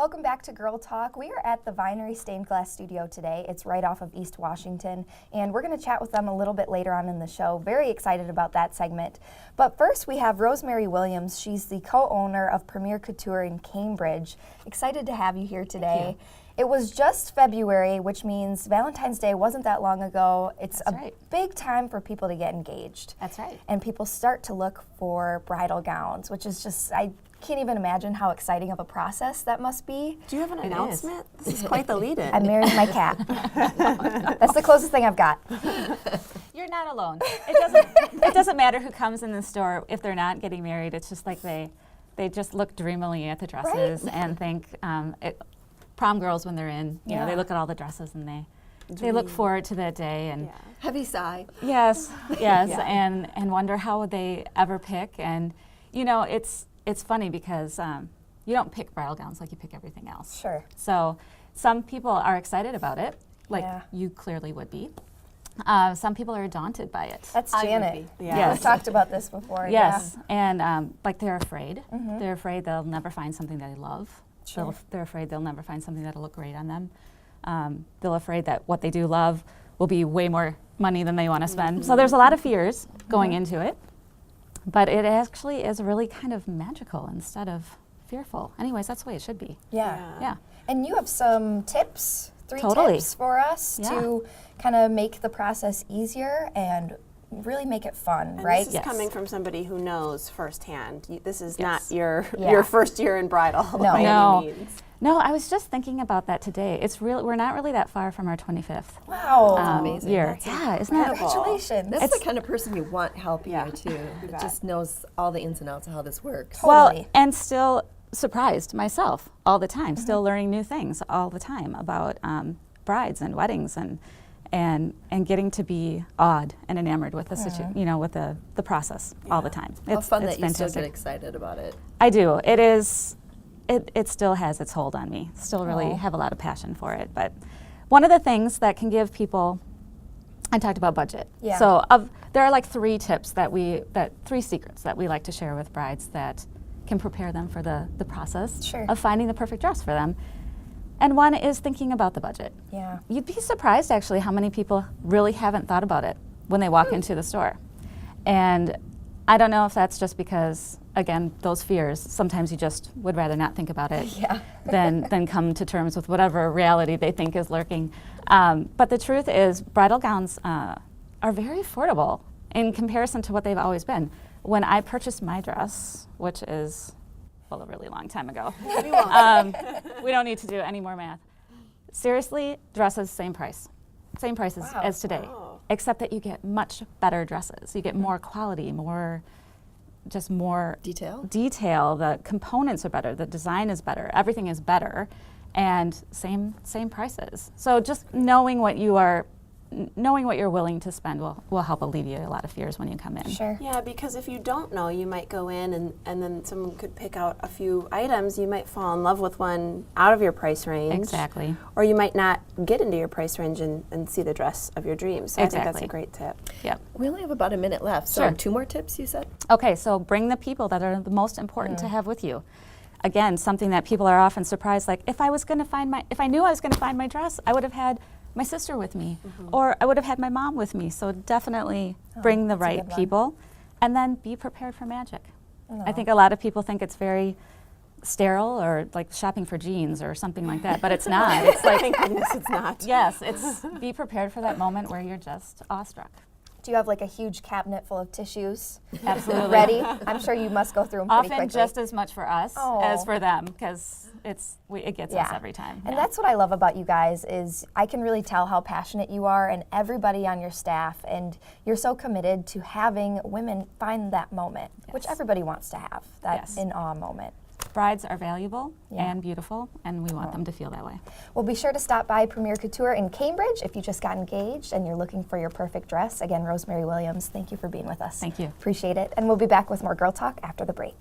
Welcome back to Girl Talk. We are at the Vinery Stained Glass Studio today. It's right off of East Washington, and we're going to chat with them a little bit later on in the show. Very excited about that segment. But first, we have Rosemary Williams. She's the co-owner of Premier Couture in Cambridge. Excited to have you here today. It was just February, which means Valentine's Day wasn't that long ago. It's a big time for people to get engaged. That's right. And people start to look for bridal gowns, which is just, I can't even imagine how exciting of a process that must be. Do you have an announcement? This is quite the lead-in. I married my cat. That's the closest thing I've got. You're not alone. It doesn't matter who comes in the store if they're not getting married. It's just like they just look dreamily at the dresses and think prom girls when they're in. You know, they look at all the dresses and they look forward to that day and heavy sigh. Yes, and wonder how would they ever pick. And you know, it's funny because you don't pick bridal gowns like you pick everything else. Sure. So some people are excited about it, like you clearly would be. Some people are daunted by it. That's Janet. Yes. We've talked about this before. Yes, and like they're afraid. They're afraid they'll never find something they love. Sure. They're afraid they'll never find something that'll look great on them. They're afraid that what they do love will be way more money than they want to spend. So there's a lot of fears going into it, but it actually is really kind of magical instead of fearful. Anyways, that's the way it should be. Yeah. And you have some tips, three Totally. tips for us to kind of make the process easier and really make it fun, And right? This is coming from somebody who knows firsthand. This is not Yeah. your first year in bridal by any means. No, I was just thinking about that today. It's real. We're not really that far from our 25th Wow. amazing. year. Isn't that? Congratulations. That's the kind of person you want helping you too. That just knows all the ins and outs of how this works. Totally. Well, and still surprised myself all the time. Still learning new things all the time about brides and weddings and getting to be awed and enamored with the with the process all the time. How fun it's that you still fantastic. get excited about it. I do. It is. It still has its hold on me. Still really have a lot of passion for it. But one of the things that can give people, I talked about budget. Yeah. So there are like three secrets that we like to share with brides that can prepare them for the process of finding the perfect dress for them. And one is thinking about the budget. Yeah. You'd be surprised actually how many people really haven't thought about it when they walk into the store. And I don't know if that's just because, again, those fears, sometimes you just would rather not think about it than come to terms with whatever reality they think is lurking. But the truth is bridal gowns are very affordable in comparison to what they've always been. When I purchased my dress, which is, well, a really long time ago, we don't need to do any more math. Seriously, dresses, same price as today. Except that you get much better dresses. You get more quality, more detail. The components are better. The design is better. Everything is better, and same prices. So just knowing what you're willing to spend will help alleviate a lot of fears when you come in. Sure. Yeah, because if you don't know, you might go in and then someone could pick out a few items. You might fall in love with one out of your price range. Exactly. Or you might not get into your price range and see the dress of your dreams. So I think that's a great tip. Yep. We only have about a minute left. So 2 more tips, you said? Okay, so bring the people that are the most important to have with you. Again, something that people are often surprised, like if I knew I was going to find my dress, I would have had my sister with me, or I would have had my mom with me. So definitely bring the right people, and then be prepared for magic. I think a lot of people think it's very sterile or like shopping for jeans or something like that, but it's not. It's like, Thank goodness it's not. yes, it's be prepared for that moment where you're just awestruck. Do you have like a huge cabinet full of tissues Absolutely. ready? I'm sure you must go through them pretty Often quickly. just as much for us as for them, because it gets us every time. And that's what I love about you guys is I can really tell how passionate you are and everybody on your staff, and you're so committed to having women find that moment, which everybody wants to have, that in-awe moment. Brides are valuable and beautiful, and we want them to feel that way. Well, be sure to stop by Premier Couture in Cambridge if you just got engaged and you're looking for your perfect dress. Again, Rosemary Williams, thank you for being with us. Thank you. Appreciate it. And we'll be back with more Girl Talk after the break.